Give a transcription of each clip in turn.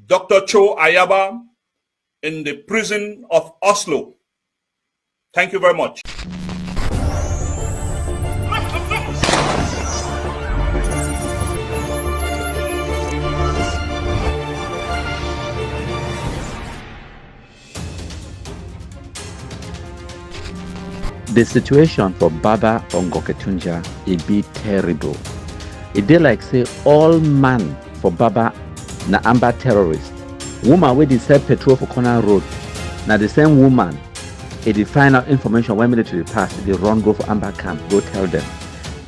Dr. Cho Ayaba in the prison of Oslo. Thank you very much. The situation for Baba Ongoketunja it be terrible. It dey like say all man for Baba na Amba terrorist. Woman wey dey sell petrol for corner road na the same woman it dey find out information when military pass dey run go for Amba camp go tell them.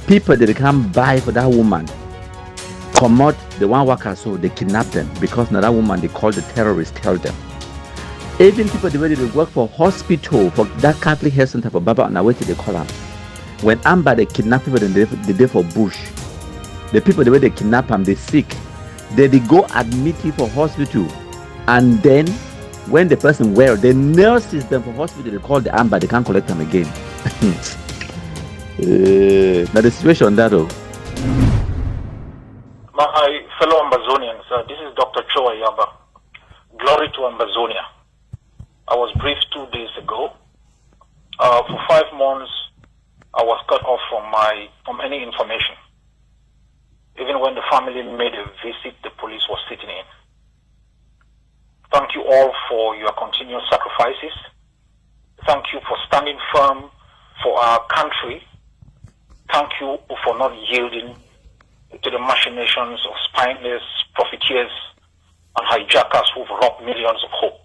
People dey come buy for that woman comot the one worker so they kidnap them because na that woman they call the terrorist tell them. Even people the way they work for hospital for that Catholic health center for Baba na wetin they call am. When Amba they kidnap people they dey for bush. The people the way they kidnap them they sick. They go admit you for hospital, and then when the person well, the nurses them for hospital they call the Amba they can't collect them again. Now the situation that oh. My fellow Ambazonians, this is Dr. Cho Ayaba. Glory to Ambazonia. I was briefed 2 days ago. For 5 months, I was cut off from any information. Even when the family made a visit, the police was sitting in. Thank you all for your continuous sacrifices. Thank you for standing firm for our country. Thank you for not yielding to the machinations of spineless profiteers and hijackers who've robbed millions of hope.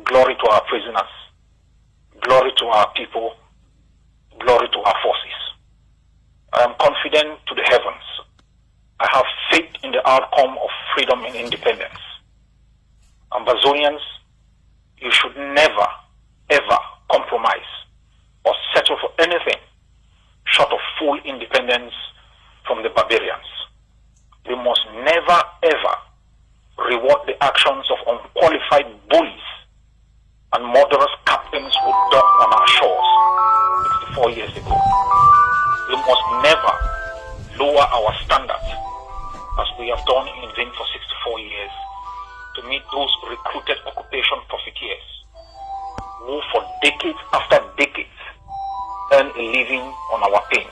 Glory to our prisoners. Glory to our people. Glory to our forces. I am confident to the heavens. I have faith in the outcome of freedom and independence. Ambazonians, you should never, ever compromise or settle for anything short of full independence from the barbarians. We must never, ever reward the actions of unqualified bullies and murderous captains who docked on our shores 64 years ago. We must never lower our standards as we have done in vain for 64 years to meet those recruited occupation profiteers who for decades after decades earn a living on our pain,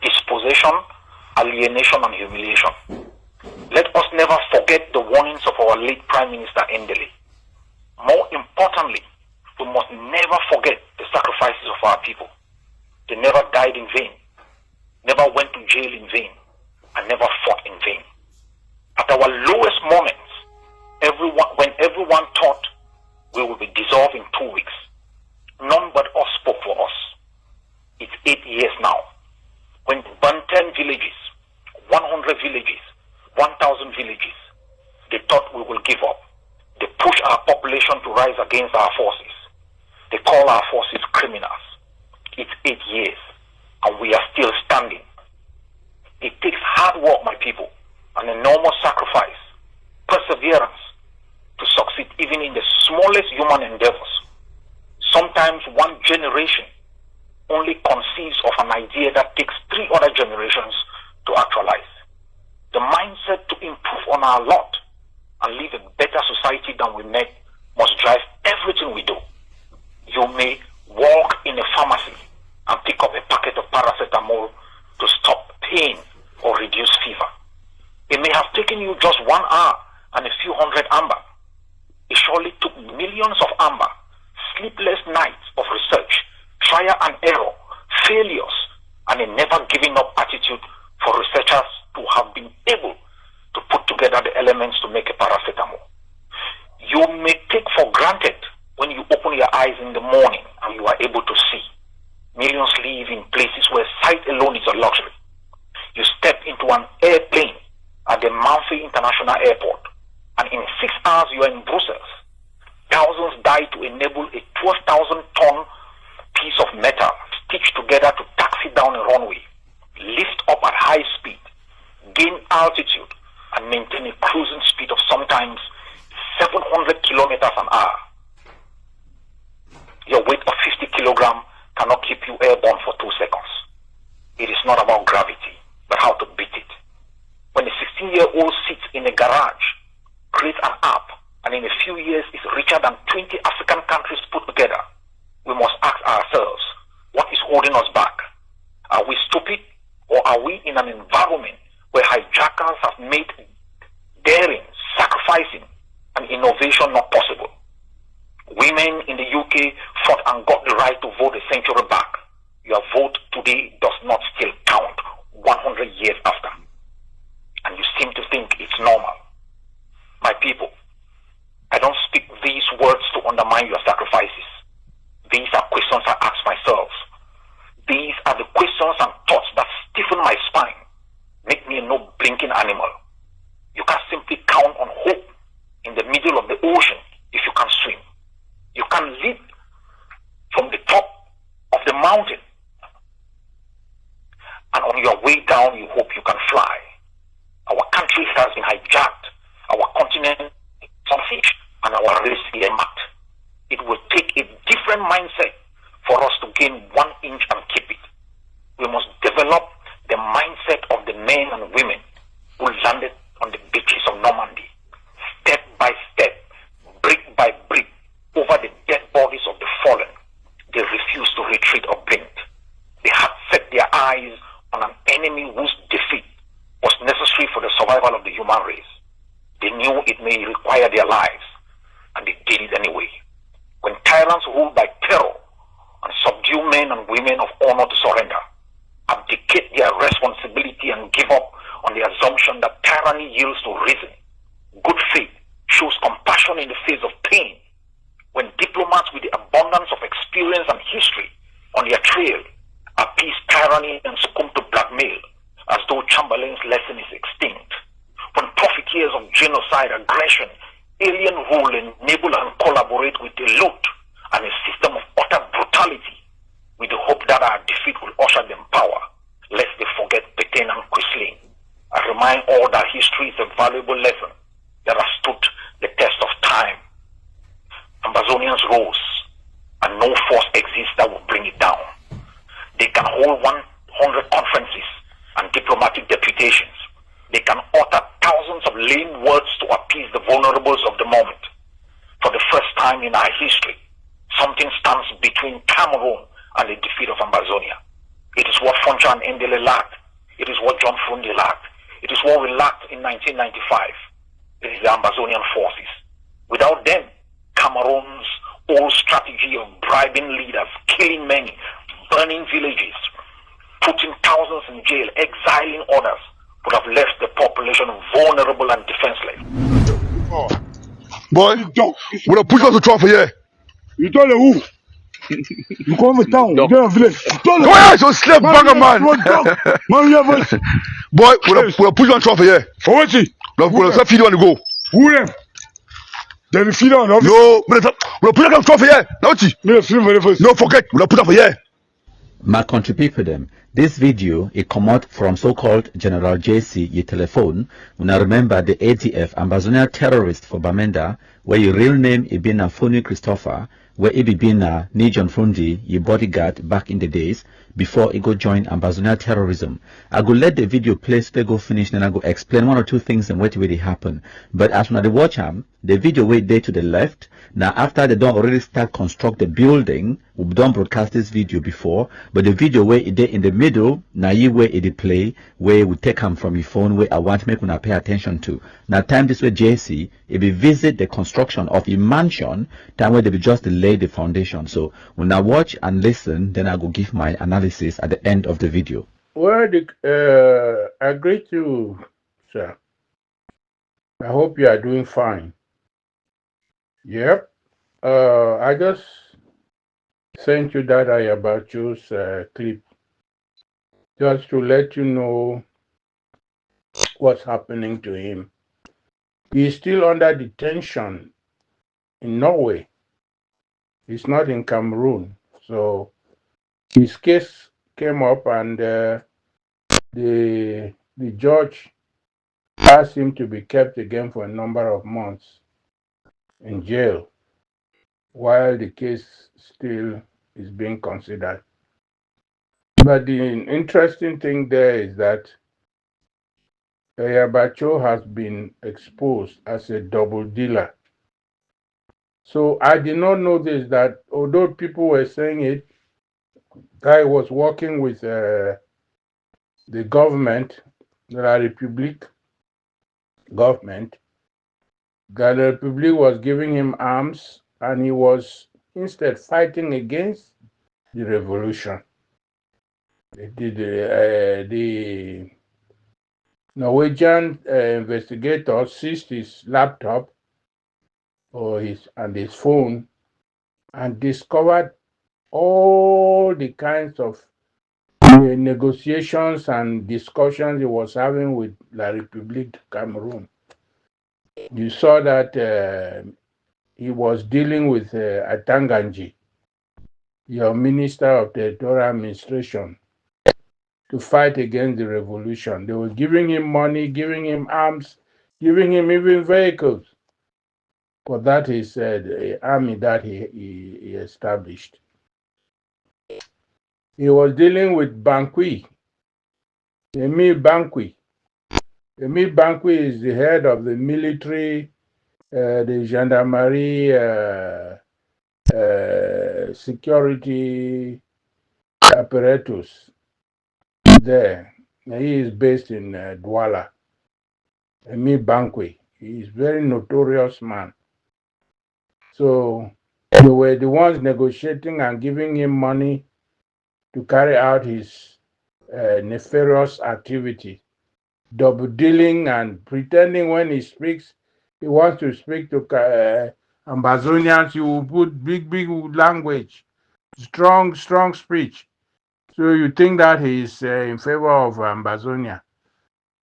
dispossession, alienation and humiliation. Let us never forget the warnings of our late Prime Minister Endele. More importantly, we must never forget the sacrifices of our people. They never died in vain, never went to jail in vain, and never fought in vain. At our lowest moments, when everyone thought we would be dissolved in 2 weeks, none but us spoke for us. It's 8 years now. When we burned 10 villages, 100 villages, 1,000 villages, they thought we will give up. They push our population to rise against our forces. They call our forces criminals. It's 8 years, and we are still standing. It takes hard work, my people, an enormous sacrifice, perseverance to succeed even in the smallest human endeavors. Sometimes one generation only conceives of an idea that takes 3 other generations to actualize. The mindset to improve on our lot and live a better society than we met must drive everything we do. You may walk in a pharmacy and pick up a packet of paracetamol to stop pain or reduce fever. It may have taken you just 1 hour and a few hundred amber. It surely took millions of amber, sleepless nights of research, trial and error, failures, and a never giving up attitude for researchers to have been able to put together the elements to make a paracetamol. You may take for granted when you open your eyes in the morning and you are able to see. Millions live in places where sight alone is a luxury. You step into an airplane at the Manfi International Airport, and in 6 hours you are in Brussels. Thousands die to enable a 12,000-ton piece of metal stitched together to taxi down a runway, lift up at high speed, gain altitude, and maintain a cruising speed of sometimes 700 kilometers an hour. Your weight of 50 kilograms cannot keep you airborne for 2 seconds. It is not about gravity, but how to beat it. When a 16-year-old sits in a garage, creates an app, and in a few years is richer than 20 African countries put together, we must ask ourselves, what is holding us back? Are we stupid, or are we in an environment where hijackers have made daring, sacrificing, and innovation not possible? Women in the UK fought and got the right to vote a century back. Your vote today does not still count 100 years after. And you seem to think it's normal. My people, I don't speak these words to undermine your sacrifices. These are questions I ask myself. These are the questions and thoughts that stiffen my spine, make me a no-blinking animal. You can simply count on hope in the middle of the ocean if you can swim. You can leap from the top of the mountain, and on your way down you hope you can fly. Our country has been hijacked, our continent is on fish, and our race is marked. It will take a different mindset for us to gain 1 inch and keep it. We must develop the mindset of the men and women who landed on the beaches of Normandy, step by step, brick by brick, over the dead bodies of the fallen. They refused to retreat or blink. They had set their eyes on an enemy whose defeat was necessary for the survival of the human race. They knew it may require their lives, and they did it anyway. When tyrants rule by terror and subdue men and women of honor to surrender, abdicate their responsibility and give up on the assumption that tyranny yields to reason, good faith shows compassion in the face of pain. When diplomats with the abundance of experience and history on their trail appease tyranny and succumb to blackmail as though Chamberlain's lesson is extinct. When profiteers of genocide, aggression, alien rule enable and collaborate with the loot and a system of utter brutality with the hope that our defeat will usher them power, lest they forget Petain and Quisling. I remind all that history is a valuable lesson that has stood the test of time. Ambazonians rose, and no force exists that will bring it down. They can hold 100 conferences and diplomatic deputations. They can utter thousands of lame words to appease the vulnerables of the moment. For the first time in our history, something stands between Cameroon and the defeat of Ambazonia. It is what Foncha and Ndele lacked. It is what John Frundi lacked. It is what we lacked in 1995. It is the Ambazonian forces. Without them, Cameroon's old strategy of bribing leaders, killing many, burning villages, putting thousands in jail, exiling others, would have left the population vulnerable and defenseless. Boy, we don't push us to try for you. You don't know who? You come to town, you don't have village. Go ahead, so slap banger man. Man, you have Boy, we don't push on try for you. for what? We don't feed you on the go. Who them? Then feed on office. No, we don't push on try for you. Now what? Me film for the first. No, forget, we don't put on for you. My country people them. This video it come out from so-called General JC ye telephone. When I remember the ATF Ambazonia terrorist for Bamenda, where your real name it been Funi Christopher, where it be been Nijon Frundi, your bodyguard back in the days before it go join Ambazonia terrorism. I go let the video play so they go finish, then I go explain 1 or 2 things and what really happen. But as when I watch the video wait there to the left. Now after they don't already start construct the building, we don't broadcast this video before, but the video where it in the middle, now you where it play, where we take them from your phone, where I want to make una pay attention to. Now time this way JC, if we visit the construction of a mansion, time where they be just lay the foundation. So when I watch and listen, then I go give my analysis at the end of the video. Well, I greet you, sir. I hope you are doing fine. Yep. I just sent you that Ayabacho's clip just to let you know what's happening to him. He's still under detention in Norway. He's not in Cameroon. So his case came up and the judge asked him to be kept again for a number of months in jail while the case still is being considered. But the interesting thing there is that Cho has been exposed as a double dealer. So I did not know this, that although people were saying it, guy was working with the government, the Republic government. The Republic was giving him arms, and he was instead fighting against the revolution. The Norwegian investigators seized his laptop or his phone and discovered all the kinds of negotiations and discussions he was having with La République Cameroon. You saw that he was dealing with Atanganji, your Minister of Territorial Administration, to fight against the revolution. They were giving him money, giving him arms, giving him even vehicles. But that is the army that he established. He was dealing with Banqui, Emile Banqui. Emile Banqui is the head of the military, the gendarmerie, security apparatus there. He is based in Douala. Emile Banqui. He is a very notorious man. So they were the ones negotiating and giving him money to carry out his nefarious activity, double dealing and pretending when he speaks, he wants to speak to Ambazonians. He will put big language, strong speech. So you think that he is in favor of Ambazonia.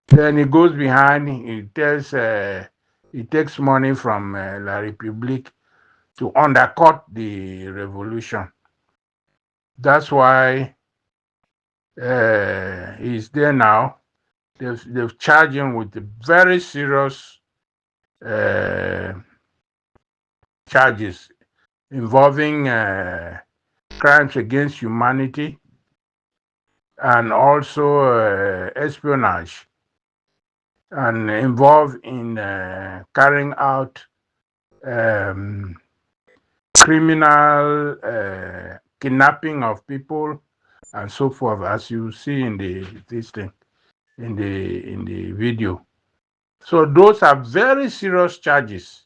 Then he goes behind, he takes money from La République to undercut the revolution. That's why he's there now. They've charged him with very serious charges involving crimes against humanity and also espionage, and involved in carrying out criminal kidnapping of people and so forth, as you see in the video. So those are very serious charges,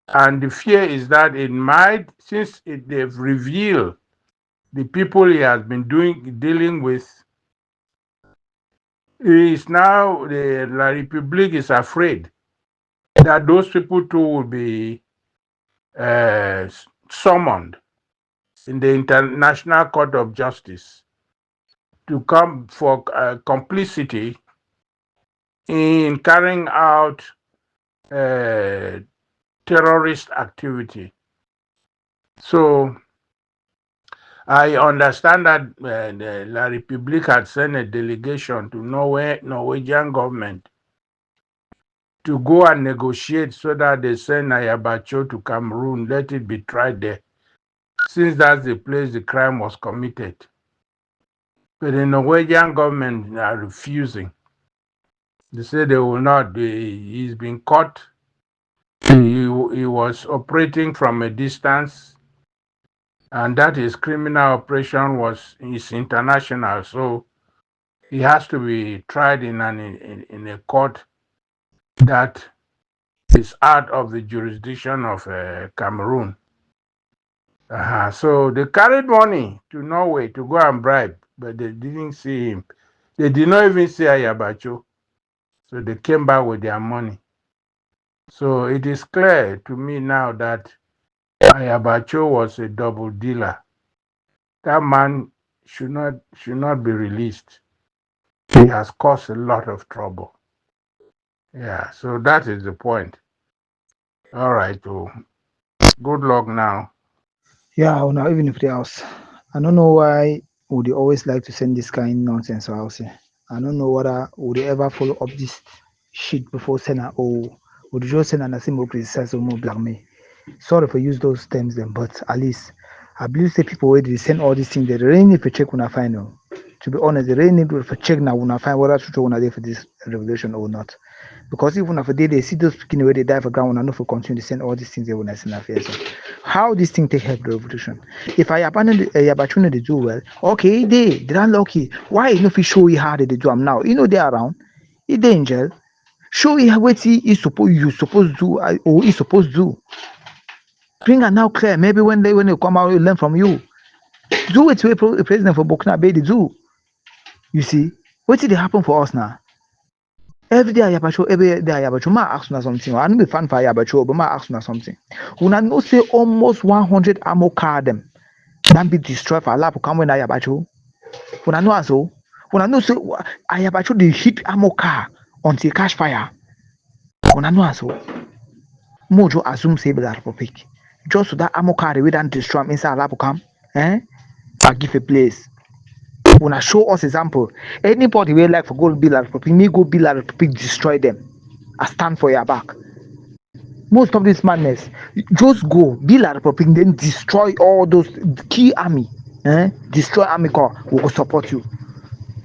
and the fear is that it might, since they've revealed the people he has been dealing with, is now the La République is afraid that those people too will be summoned in the International Court of Justice to come for complicity in carrying out terrorist activity. So I understand that the La République had sent a delegation to Norwegian government to go and negotiate so that they send Ayaba to Cameroon, let it be tried there, since that's the place the crime was committed. But the Norwegian government are refusing. They say they will not. He's been caught. He was operating from a distance, and that his criminal operation is international. So he has to be tried in a court that is out of the jurisdiction of Cameroon. So they carried money to Norway to go and bribe, but they didn't see him. They did not even see Ayabacho. So they came back with their money. So it is clear to me now that Ayabacho was a double dealer. That man should not be released. He has caused a lot of trouble. Yeah, so that is the point. All right, oh, good luck now. Yeah, now even if the house, I don't know why would they always like to send this kind of nonsense house. I don't know whether would they ever follow up this shit before sending, or would you just send an more criticize or more black me. Sorry for use those terms then, but at least I believe the people where they send all these things they really need to check when I find out. To be honest, they really need to check now when I find whether to show there for this revolution or not. Because even if they see those picking where they die for ground, I know for continue to send all these things they will not send affairs. How this thing take help the revolution? If I abandon the Yabachuna they do well, okay, they're unlucky. Why you know if you show you how they do them now? You know they're around, they in jail. Show you what he supposed you supposed to do or he supposed to do. Bring her now clear. Maybe when they come out, you learn from you. Do it to a president for Burkina Faso do. You see, what did it happen for us now? Every day Ayabacho, ma ask na something. I know be fan for Ayabacho, but ma ask na something. Una know say almost 100 ammo car them can be destroyed for Allah to come when Ayabacho. Una know so. Una know say Ayabacho they hit ammo car until catch fire. Una know so. Mojo assume say the Republic. Just so that ammo car they don't destroy am inside Allah to come. I give a place. Una show us example. Anybody will like for go build a Republic, me go build a Republic, destroy them. I stand for your back. Most of this madness, just go build a Republic, then destroy all those key army. Destroy army car. We will support you.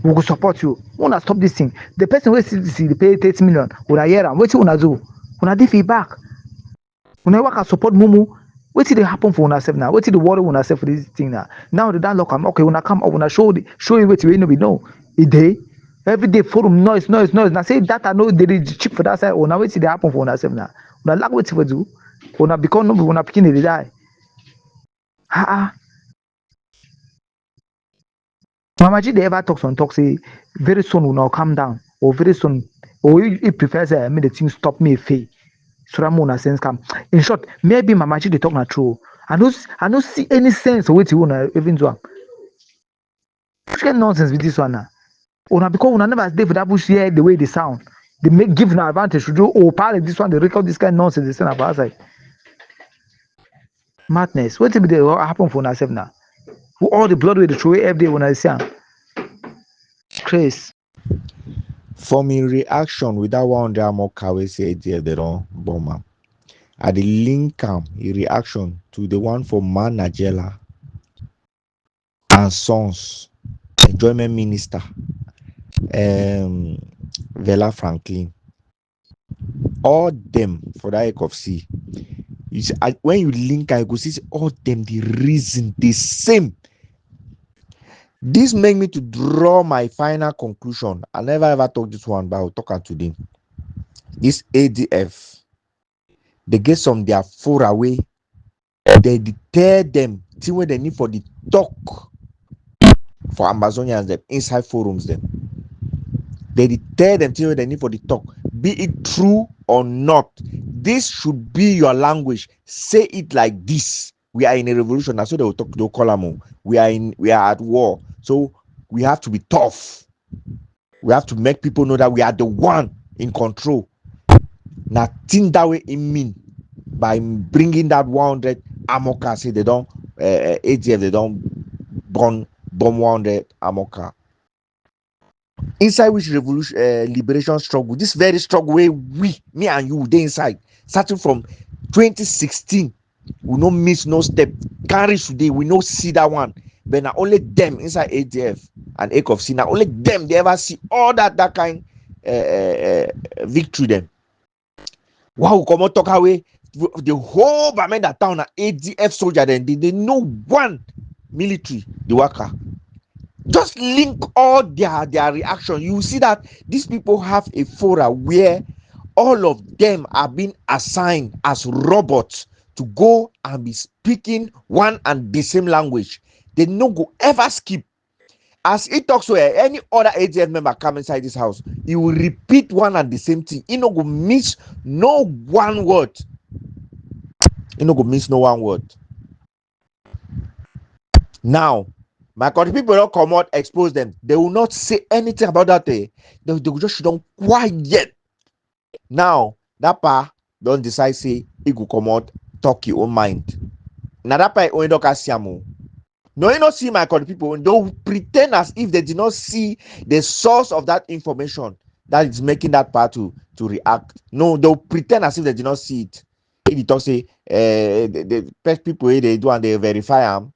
We will support you. Wanna stop this thing? The person will see they pay 30 million. Una hear am. What you wanna do? Una dey feedback. Una work and support Mumu. What did they happen for una self now? What did the worry una self for this thing now? Now they don't lock am. Okay, una come up, una show you what you know. A day, every day forum noise. Now say that I know they cheap for that side. Una what did they happen for una self now? Una lack what you do. Una become no una picking they die. Mama G they ever talk say very soon una calm down or very soon or he prefers say make the thing stop me fail. So that una sense come. In short, maybe Mama G they talk na true. I don't see any sense of what you wanna even do. Which kind nonsense with this one now? Una because una never stay for that bush here the way they sound. They make give an advantage to do part of this one, they record this kind of nonsense they send up outside. Madness. What will be the happen for ourselves now? All the blood with the throw every day when I see am. Craze. For me reaction with that 100 more car we say they don't bomb am. At the link reaction to the one for Man Najela and Sons Enjoyment Minister Vela Franklin. All them for that of sea. You see, when you link, I go see all them the reason the same. This make me to draw my final conclusion. I never ever talk this one, but I'll talk today. This ADF, they get some their far away. They deter them till when they need for the talk for Ambazonians them inside forums them. They deter them till when they need for the talk. Be it true or not, this should be your language. Say it like this. We are in a revolution. That's what they will talk. They'll call them. We are at war. So we have to be tough. We have to make people know that we are the one in control. Nothing that way in mean by bringing that 100 ammo car. Say they don't ATF. They don't bomb 100 ammo car. Inside which revolution, liberation struggle, this very struggle where me and you, they inside, starting from 2016, we no miss no step. Carry today, we no see that one. But now only them inside ADF and ACOFC, now only them they ever see all that kind victory them. Wow, come on, talk away. The whole Bamenda town ADF soldier, then they know one military, the worker. Just link all their reaction. You see that these people have a forum where all of them are being assigned as robots to go and be speaking one and the same language. They no go ever skip. As he talks to any other ADF member come inside this house, he will repeat one and the same thing. He no go miss no one word. He no go miss no one word. Now, my country people don't come out, expose them. They will not say anything about that. They will just sit down quiet. Now, that part don't decide say he go come out, talk your own mind. Now that part only don't see am. No, you not see my country people. They pretend as if they did not see the source of that information that is making that part to react. No, they'll pretend as if they did not see it. If you talk say the people they do and they verify them.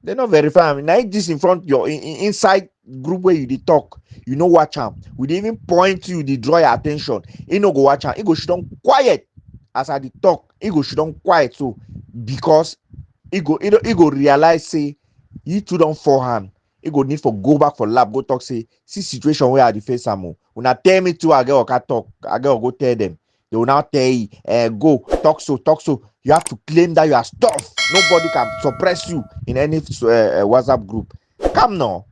They not verify am. Now this in front your inside group where you dey talk, you know watch am. We dey even point you, dey draw your attention. He no go watch am. He go sit down quiet as I dey talk. He go sit down quiet so because he go realize say he too don forehand. He go need for go back for lab go talk say see situation where I dey face am o. Una tell me too I get oka talk. I get go tell them. They will now tell you, go talk so. You have to claim that you are stuff. Nobody can suppress you in any WhatsApp group. Come now.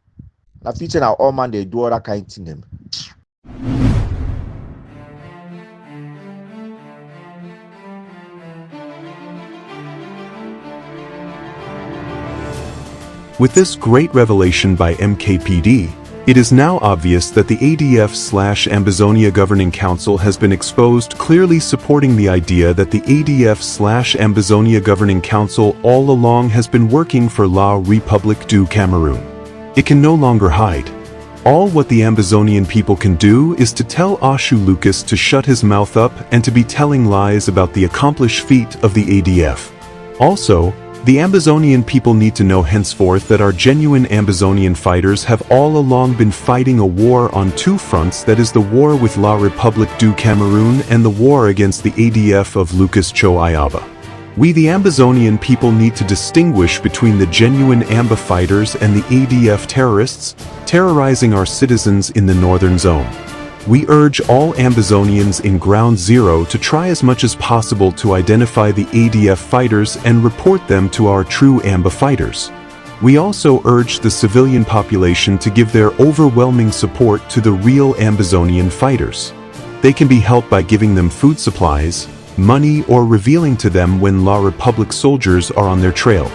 Now, feature now all man they do all that kind of thing. Them. With this great revelation by Mkpd, it is now obvious that the ADF/Ambazonia Governing Council has been exposed, clearly supporting the idea that the ADF/Ambazonia Governing Council all along has been working for La République du Cameroon. It can no longer hide. All what the Ambazonian people can do is to tell Ashu Lucas to shut his mouth up and to be telling lies about the accomplished feat of the ADF. Also, the Ambazonian people need to know henceforth that our genuine Ambazonian fighters have all along been fighting a war on two fronts, that is the war with La République du Cameroon and the war against the ADF of Lucas Cho Ayaba. We the Ambazonian people need to distinguish between the genuine Amba fighters and the ADF terrorists, terrorizing our citizens in the northern zone. We urge all Ambazonians in Ground Zero to try as much as possible to identify the ADF fighters and report them to our true Amba fighters. We also urge the civilian population to give their overwhelming support to the real Ambazonian fighters. They can be helped by giving them food supplies, money, or revealing to them when La République soldiers are on their trail.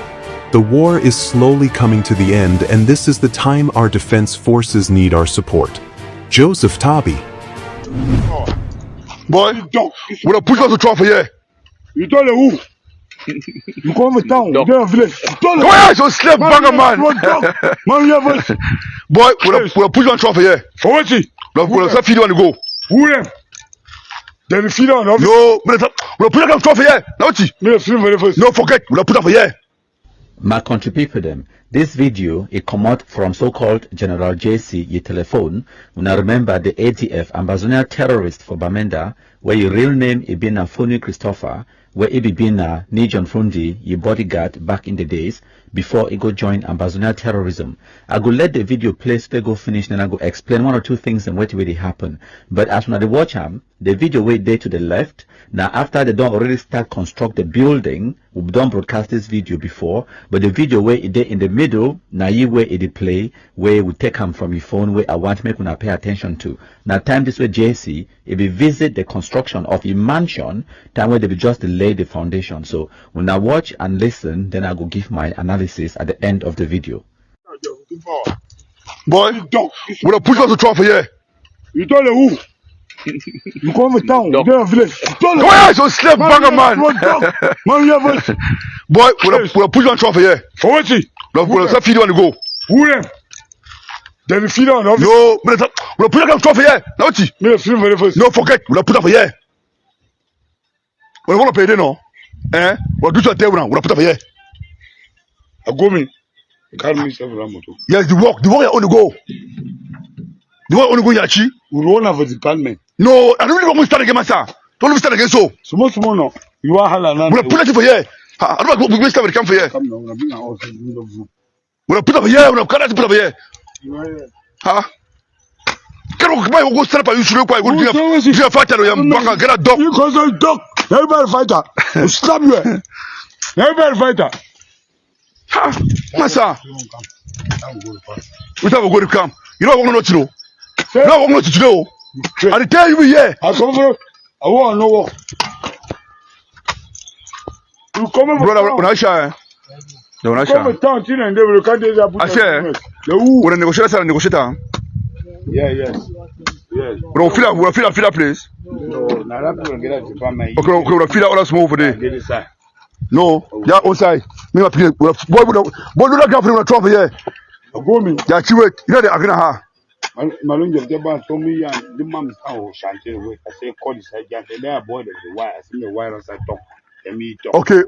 The war is slowly coming to the end, and this is the time our defense forces need our support. Joseph Tabi. Boy, we don't push us to trophy here. You don't know who? You come to town, you don't village. Come here, so slave banger man. Man, you have Boy, we don't push on trophy here. for what? We don't feed you on the go. Who them? Then the feed on. No, we don't put on trophy here. Now what? Me feel very first. No, forget, we don't put up here. My country people them. This video it come out from so-called General JC ye telephone. When I remember the ATF Ambazonia terrorist for Bamenda, where your real name is been Foni Christopher, where it been Nijon Fundi, your bodyguard back in the days before it go join Ambazonia terrorism. I go let the video play, go finish, and I go explain one or two things and what really happen. But as when I watch the video way there to the left. Now after they don't already start construct the building, we don't broadcast this video before, but the video where it in the middle, now you where it play, where we take them from your phone, where I want to make una pay attention to. Now time this way JC, if we visit the construction of a mansion, time where they be just lay the foundation. So when I watch and listen, then I go give my analysis at the end of the video. Boy, we don't push us to trophy here. You don't know who? You come to town, you don't village. Come here, so slave banger man. Man, you have Boy, we don't push on trophy here. for what? We don't feed you on the go. Who them? Then the feed on. No, we don't put on trophy here. Now what? Me feel very first. No, forget, we don't put up here. We don't want to pay them, no. We'll do something now. We don't put up here. I go me. You can't miss every ramoto. Yes, the work is on the go. The work on the go, Yachi. We run over the department. No, I don't really want to start again, myself. Don't let me start again, so. Small no. You are halal now. We're put it for here. I don't know what we start with come for here. Come now, we're bring our house in the middle of you. We're put up here, we're put up here. Huh? Can we go stand up and you should go do a fighter or you get a dog? You cause a dog. Everybody fighter. You slap you. Everybody fighter. Ha, Massa. We have a good come. You know what to know. You know what to know. I tell you here. I come for. I want to know what. You come brother, when I share. When I come to town, and they will cut this up. I say, when a negotiator. Yeah, yes. Yes. We'll fill that place. No, now that will get at the department. Okay, we'll fill out all that small for there. No, yeah, outside. Me not boy, do not come from the trophy here. Go me. Yeah, you wait. You know the agreement ha. Malunja Jaba told me and the mom's house shanty away. I say call this agent and they are boy the wire. I see the wire as I talk. Okay,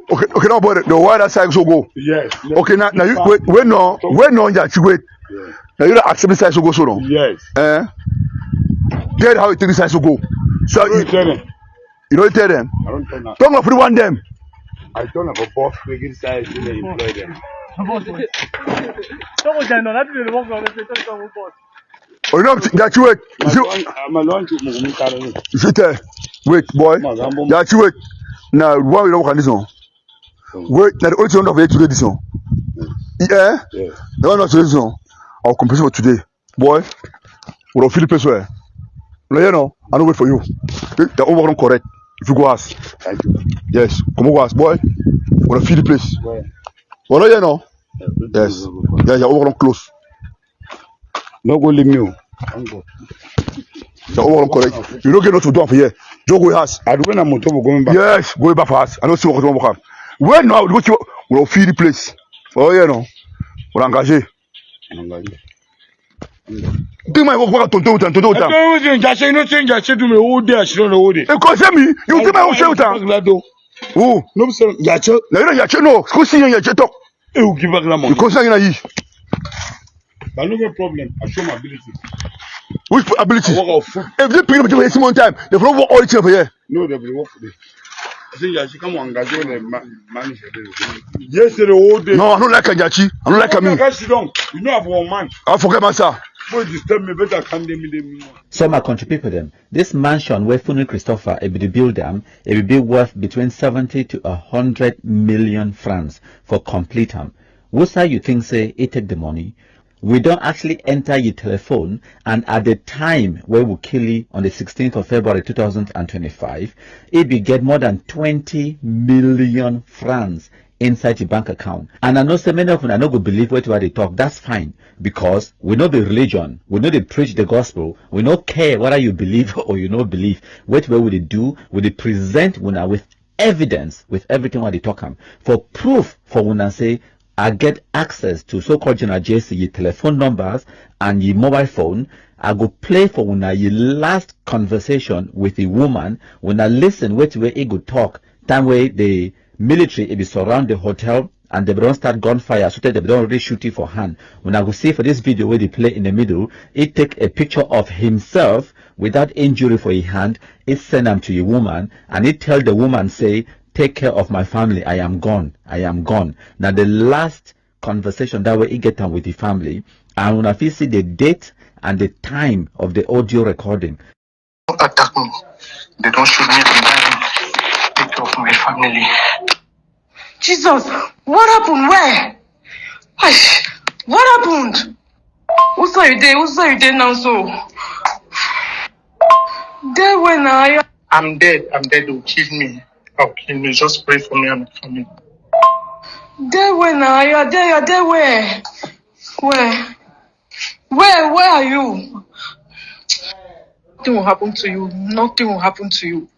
now boy, the wider side so go. Yes. Okay, now you wait no, yeah, you wait. Now you don't accept the side so go so no. Yes. Get how you take the side so go. So You don't tell them. I don't tell them. Don't go free one them. I don't have a boss making size to employ them. Oh, you know that you wait. I'm a lunch with Mukari. You sit there. Wait, boy. Yeah, you wait. Now, why we don't work on this one? Wait, now the only thing of it today this one. Yeah? Yes. No, not today this one. I'll compensate for today. Boy, we'll feel the place where. No, you know, I don't wait for you. The overall correct. If you go ask. Thank you. Yes, come on, go ask, boy. We'll feel the place. Where? Well, you know. Yes. Yeah, you're overall close. No go leave me. You're overall correct. You don't get nothing to do for here. Joe go ask. I do when I'm going back. Yes, go back fast. I don't see what you want to when now we'll feel the place. Oh, you know. We'll engage. Think my work about tonto. I don't just say nothing. Just say to me, who there? She don't know who there. Because me, you think my own shelter. Who? No, sir. Yacho. Now you know Yacho. No, go see Yacho talk. You give back the money. You consider you. I no problem. I show my ability. Which ability? I work out food. If they pick up the same time, they will work all the time for here. No, they will work for this. I think Yachi come on, engage on the manager. Yes, the whole day. No, I don't like Yachi. I don't like me. You know, I have one man. I forget myself. So my country people them, this mansion where Funny Christopher it be build them, it will be worth between 70 to 100 million francs for complete them. What side you think say it take the money? We don't actually enter your telephone, and at the time where we kill you on the 16th of February 2025, it will get more than 20 million francs inside your bank account. And I know so many of them are not going to believe what they talk. That's fine, because we know the religion, we know they preach the gospel, we don't care whether you believe or you don't believe. What will they do? Will they present with evidence, with everything what they talk for proof for when I say I get access to so-called General JC, your telephone numbers and your mobile phone. I go play for when your last conversation with a woman, when I listen which way it go talk, time way the military it be surround the hotel and they don't start gunfire, so that they don't really shoot it for hand. When I go see for this video where they play in the middle, it take a picture of himself without injury for a hand, it send them to a woman and it tell the woman say, take care of my family. I am gone. I am gone. Now the last conversation that way he get on with the family, and when I feel see the date and the time of the audio recording. Don't attack me. They don't shoot me. Take care of my family. Jesus, what happened? Where? What happened? Who's are you there now? So there when I'm dead. They'll kill me. Oh, kill me. Just pray for me and my family. There when you're there where? Where are you? Nothing will happen to you. Nothing will happen to you.